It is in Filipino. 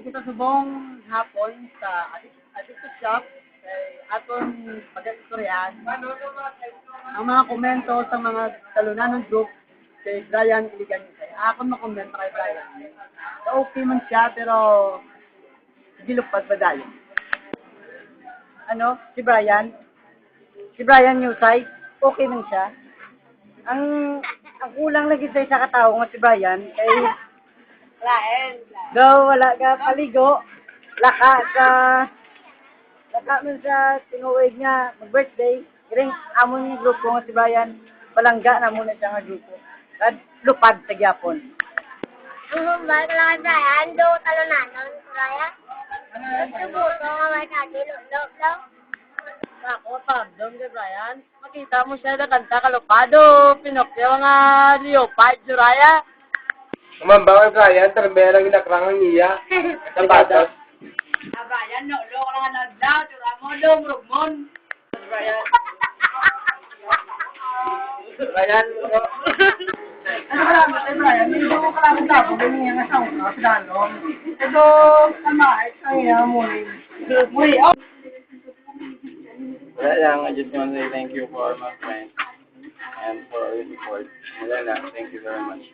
kita subong hapon sa Adito Shop kay aton pag-istoryahan. Ang mga komento sa mga talunan ng group kay Brian Iligan. Ako makomento kay Brian. So, okay man siya pero gilupad pa dahil. Ano? Si Brian? Si Brian Newsay? Okay man siya. Ang ang kulang lagi sa katao nga si Brian kay daw wala ka paligo, laka man sa tinuig niya mag-birthday, kiring amon yung grupo nga si Brian, palangga na muna siya nga grupo. At lupad sa gyapon. Balik lang kay Brian, do talunanon, Brian. Subuto nga may kagilot daw. Ako, pabdom kay Brian. Makita mo siya na kanta kalupado, Pinocchio nga leopard, Juraya. Umambang kay Brian, tarbelang inakrangang niya. Sapatos. Brian, no, lo, lang naglaw, Juramo, lumrugmon. Brian. Brian, ano kalamat kay Brian? Hindi ko kalamat labo, ganyan nga sa una, sa dalong. Ito, kalmait, ay, muli. Muli, oh. Wala lang, I just want to say thank you for my friends and for all your support. Wala lang, thank you very much.